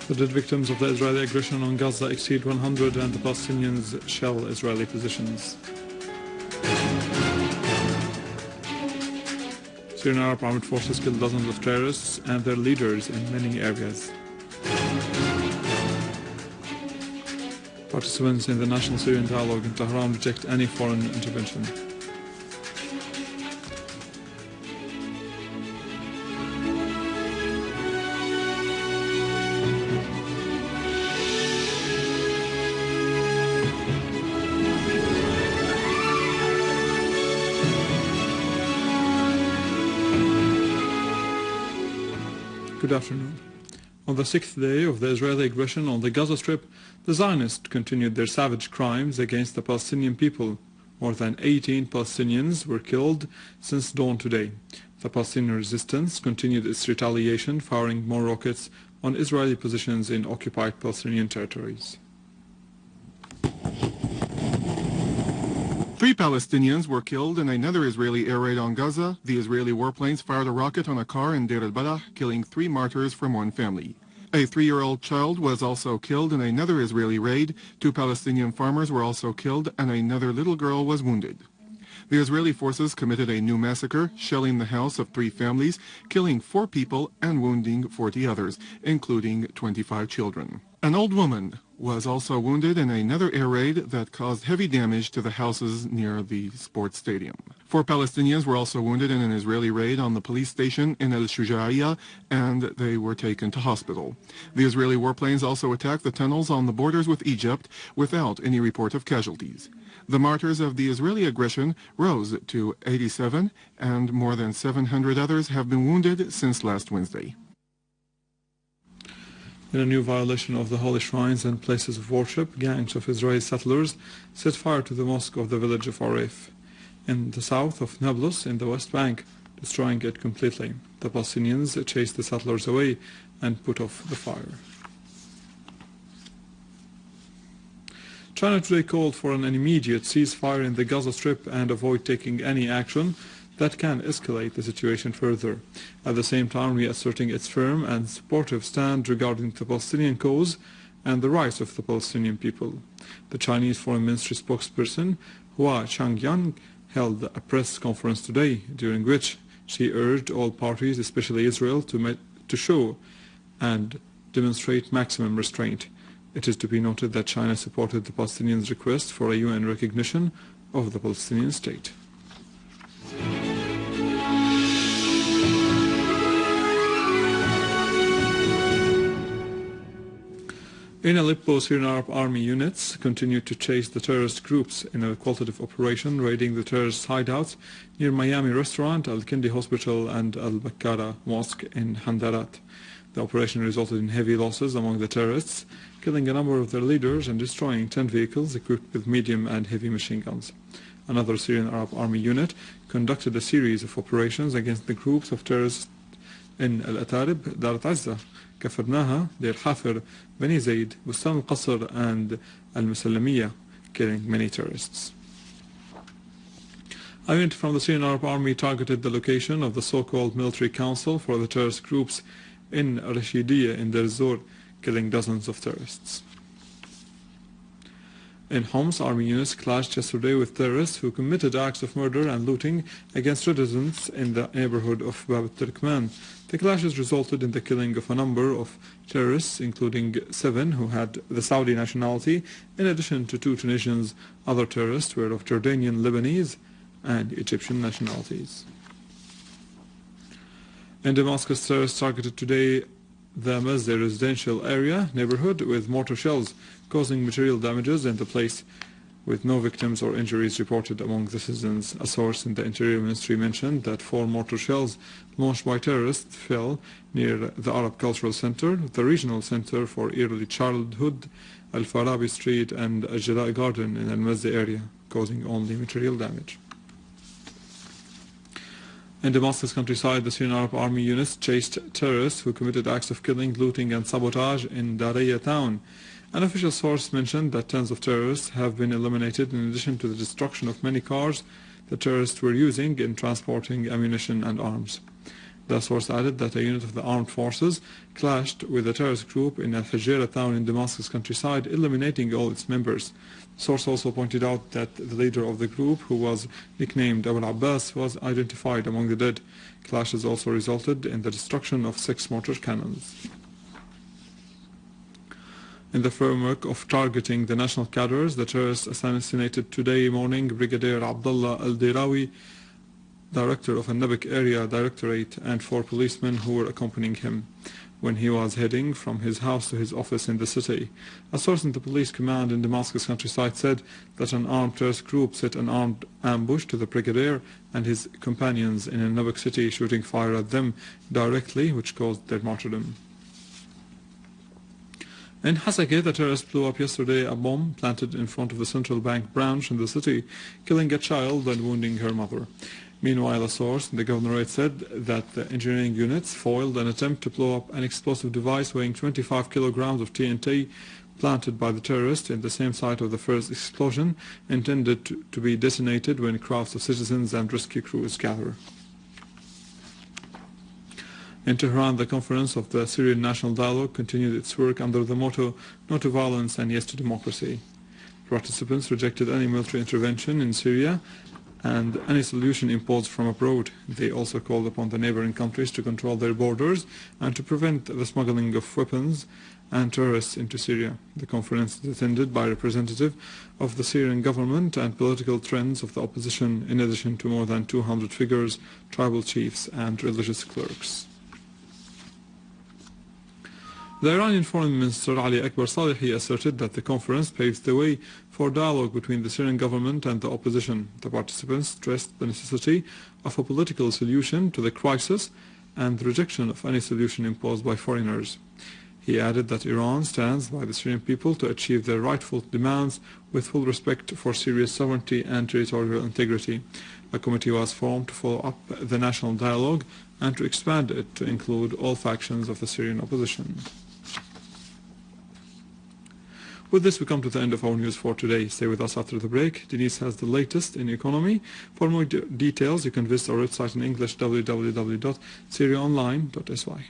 The dead victims of the Israeli aggression on Gaza exceed 100 and the Palestinians shell Israeli positions. Syrian Arab armed forces killed dozens of terrorists and their leaders in many areas. Participants in the National Syrian Dialogue in Tehran reject any foreign intervention. Good afternoon. On the sixth day of the Israeli aggression on the Gaza Strip, the Zionists continued their savage crimes against the Palestinian people. More than 18 Palestinians were killed since dawn today. The Palestinian resistance continued its retaliation, firing more rockets on Israeli positions in occupied Palestinian territories. 3 Palestinians were killed in another Israeli air raid on Gaza. The Israeli warplanes fired a rocket on a car in Deir al-Balah, killing 3 martyrs from one family. A 3-year-old child was also killed in another Israeli raid. 2 Palestinian farmers were also killed, and another little girl was wounded. The Israeli forces committed a new massacre, shelling the house of 3 families, killing 4 people and wounding 40 others, including 25 children. An old woman was also wounded in another air raid that caused heavy damage to the houses near the sports stadium. 4 Palestinians were also wounded in an Israeli raid on the police station in al-Shuja'iyya, and they were taken to hospital. The Israeli warplanes also attacked the tunnels on the borders with Egypt without any report of casualties. The martyrs of the Israeli aggression rose to 87, and more than 700 others have been wounded since last Wednesday. In a new violation of the holy shrines and places of worship, gangs of Israeli settlers set fire to the mosque of the village of Arif in the south of Nablus in the West Bank, destroying it completely. The Palestinians chased the settlers away and put off the fire. China today called for an immediate ceasefire in the Gaza Strip and avoid taking any action that can escalate the situation further, at the same time reasserting its firm and supportive stand regarding the Palestinian cause and the rights of the Palestinian people. The Chinese Foreign Ministry spokesperson Hua Changyang held a press conference today, during which she urged all parties, especially Israel, to show and demonstrate maximum restraint. It is to be noted that China supported the Palestinians' request for a UN recognition of the Palestinian state. In Aleppo, Syrian Arab Army units continued to chase the terrorist groups in a qualitative operation, raiding the terrorist hideouts near Miami Restaurant, Al-Kindi Hospital and Al-Bakkara Mosque in Handarat. The operation resulted in heavy losses among the terrorists, killing a number of their leaders and destroying 10 vehicles equipped with medium and heavy machine guns. Another Syrian Arab Army unit conducted a series of operations against the groups of terrorists in Al-Atarib, Dar Azza, Kafarnaha, Deir Hafir, Bani Zaid, Bustan al-Qasr and Al-Musallamiyya, killing many terrorists. A unit from the Syrian Arab Army targeted the location of the so-called military council for the terrorist groups in Rashidiyya in Deir Zor, killing dozens of terrorists. In Homs, army units clashed yesterday with terrorists who committed acts of murder and looting against residents in the neighborhood of Bab al-Turkman. The clashes resulted in the killing of a number of terrorists, including 7 who had the Saudi nationality, in addition to 2 Tunisians. Other terrorists were of Jordanian, Lebanese, and Egyptian nationalities. In Damascus, terrorists targeted today the Masdeh residential area neighborhood with mortar shells, causing material damages in the place, with no victims or injuries reported among the citizens. A source in the Interior Ministry mentioned that 4 mortar shells launched by terrorists fell near the Arab Cultural Center, the regional center for early childhood, Al-Farabi Street and Al-Jala Garden in Al-Masdeh area, causing only material damage. In Damascus countryside, the Syrian Arab Army units chased terrorists who committed acts of killing, looting and sabotage in Daraya town. An official source mentioned that tens of terrorists have been eliminated in addition to the destruction of many cars the terrorists were using in transporting ammunition and arms. The source added that a unit of the armed forces clashed with a terrorist group in Al-Hajira town in Damascus countryside, eliminating all its members. The source also pointed out that the leader of the group, who was nicknamed Abu al-Abbas, was identified among the dead. Clashes also resulted in the destruction of 6 mortar cannons. In the framework of targeting the national cadres, the terrorists assassinated today morning Brigadier Abdullah al-Dirawi, director of a Nabak area directorate, and 4 policemen who were accompanying him when he was heading from his house to his office in the city. A source in the police command in Damascus countryside said that an armed terrorist group set an armed ambush to the brigadier and his companions in a Nabak city, shooting fire at them directly, which caused their martyrdom. In Hasake, the terrorists blew up yesterday a bomb planted in front of the central bank branch in the city, killing a child and wounding her mother. Meanwhile, a source in the governorate said that the engineering units foiled an attempt to blow up an explosive device weighing 25 kilograms of TNT planted by the terrorists in the same site of the first explosion, intended to be detonated when crowds of citizens and rescue crews gather. In Tehran, the conference of the Syrian National Dialogue continued its work under the motto "No to Violence and Yes to Democracy." Participants rejected any military intervention in Syria and any solution imposed from abroad. They also called upon the neighboring countries to control their borders and to prevent the smuggling of weapons and terrorists into Syria. The conference is attended by representatives of the Syrian government and political trends of the opposition, in addition to more than 200 figures, tribal chiefs and religious clerks. The Iranian Foreign Minister Ali Akbar Salehi asserted that the conference paves the way for dialogue between the Syrian government and the opposition. The participants stressed the necessity of a political solution to the crisis and the rejection of any solution imposed by foreigners. He added that Iran stands by the Syrian people to achieve their rightful demands with full respect for Syria's sovereignty and territorial integrity. A committee was formed to follow up the national dialogue and to expand it to include all factions of the Syrian opposition. With this, we come to the end of our news for today. Stay with us after the break. Denise has the latest in economy. For more details, you can visit our website in English, www.syriaonline.sy.